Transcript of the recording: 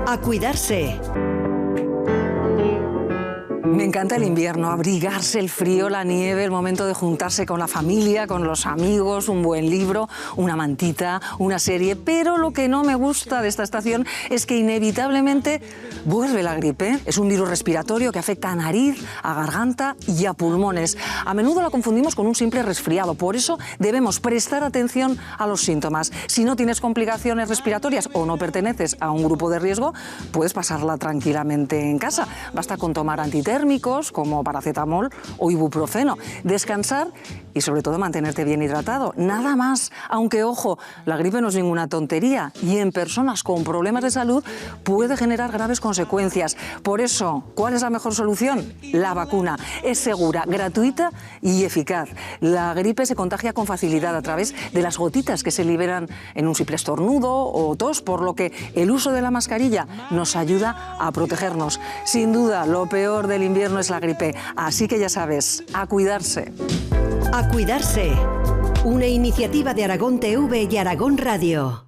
A cuidarse. Me encanta el invierno, abrigarse, el frío, la nieve, el momento de juntarse con la familia, con los amigos, un buen libro, una mantita, una serie. Pero lo que no me gusta de esta estación es que inevitablemente vuelve la gripe. Es un virus respiratorio que afecta a nariz, a garganta y a pulmones. A menudo la confundimos con un simple resfriado. Por eso debemos prestar atención a los síntomas. Si no tienes complicaciones respiratorias o no perteneces a un grupo de riesgo, puedes pasarla tranquilamente en casa. Basta con tomar antitérmicos como paracetamol o ibuprofeno, descansar y sobre todo mantenerte bien hidratado. Nada más, aunque ojo, la gripe no es ninguna tontería y en personas con problemas de salud puede generar graves consecuencias. Por eso, ¿cuál es la mejor solución? La vacuna. Es segura, gratuita y eficaz. La gripe se contagia con facilidad a través de las gotitas que se liberan en un simple estornudo o tos, por lo que el uso de la mascarilla nos ayuda a protegernos. Sin duda, lo peor del invierno es la gripe, así que ya sabes, a cuidarse. A cuidarse. Una iniciativa de Aragón TV y Aragón Radio.